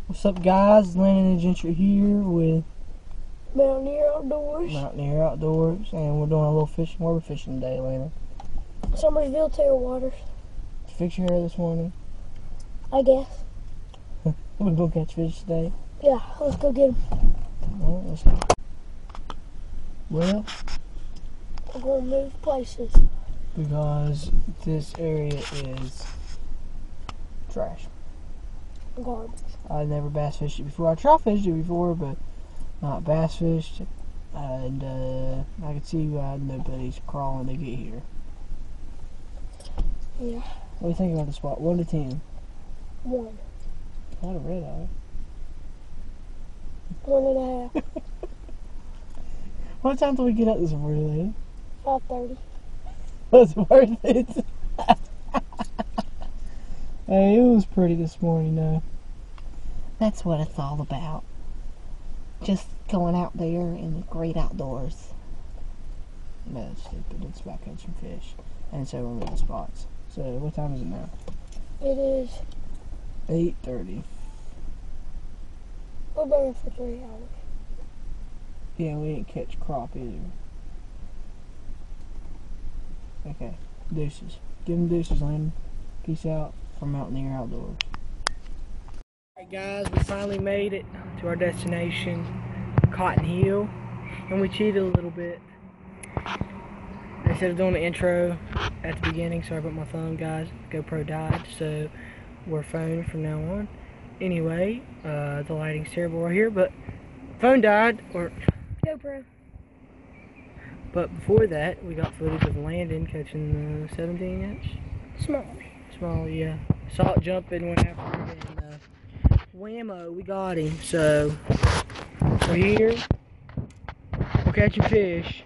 What's up, guys? Landon and Gentry here with Mountaineer Outdoors. Mountaineer Outdoors, and we're doing a little fishing. Where we're fishing today, Landon? Summersville, Tailwaters. Did you fix your hair this morning? I guess. We're gonna catch fish today. Yeah, let's go get them. Alright, let's go. Well, We're going to move places. because this area is trash. Garbage. I've never bass fished it before. I tried fished it before, but not bass fished. And I can see why nobody's crawling to get here. Yeah. What do you think about the spot? 1 to 10. 1. Not a red eye. 1.5. What time did we get up this morning, 5:30. was it worth it? Hey, it was pretty this morning, though. That's what it's all about. Just going out there in the great outdoors. No, that's stupid. It's about catching fish. And so we're moving spots. So, what time is it now? It is. 8:30. We're been for 3 hours. Yeah, we didn't catch crop either. Okay, deuces. Give them deuces, Landon. Peace out from Mountaineer Outdoors. Alright guys, we finally made it to our destination, Cotton Hill, and we cheated a little bit. Instead of doing the intro at the beginning, sorry about my phone, guys. GoPro died, so we're phone from now on. Anyway, the lighting's terrible right here, but phone died, or GoPro. but before that, we got footage of Landon catching the 17-inch. Small, yeah. Saw it jumping, went after him, and whammo, we got him. So, we're here. We're catching fish.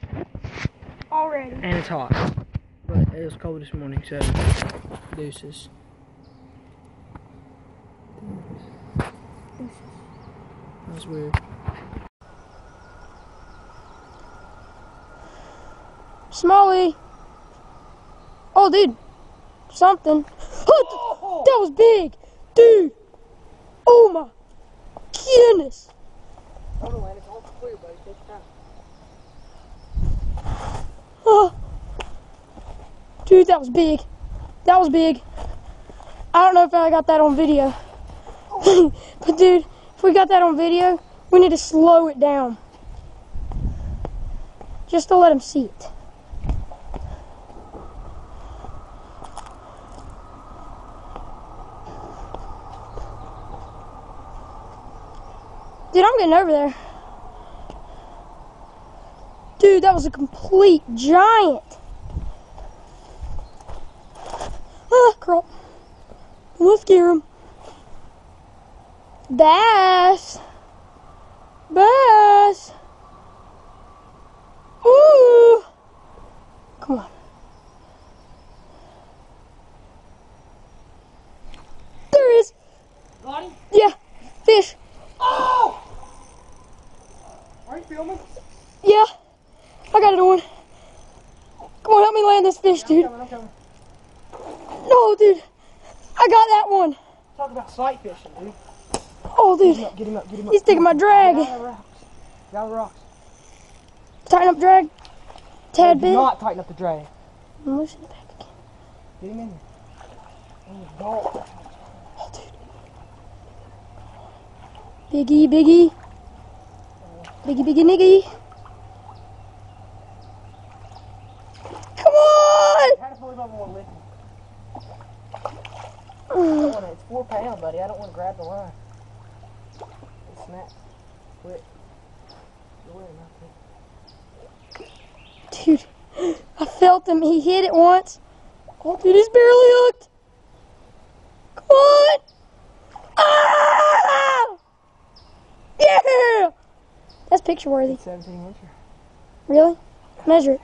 Already. And it's hot. But it was cold this morning, so deuces. That's weird. Smalley. Oh, dude. Something. Oh, that was big. Dude. Oh, my goodness. Hold on, Landon. Hold clear, buddy. Take your time. Oh. Dude, that was big. That was big. I don't know if I got that on video. But, dude, if we got that on video, we need to slow it down. Just to let him see it. Dude, I'm getting over there. Dude, that was a complete giant. Ah, crap. Let's scare him. Bass. Bass. Ooh. Come on. There is. Got him? Yeah, fish. Oh! Are you filming? Yeah, I got it on. Come on, help me land this fish, dude. I'm coming. No, dude. I got that one. Talk about sight fishing, dude. Oh, dude. Get him up. He's taking my drag. Get out of the rocks. Get out of the rocks. Tighten up drag. Tad Do bit. not tighten up the drag. I'm loosening it back again. Get him in there. Oh, Oh, dude. Biggie, biggie. Biggie, biggie, niggie. Come on! How to believe I'm going to lick him? I don't wanna, it's 4 pounds, buddy. I don't want to grab the line. It snaps. Quick. Go in, not quick. Dude, I felt him. He hit it once. Oh, dude, he's barely hooked. Come on! Ah! Yeah! That's picture worthy. 17 incher. Really? Measure it.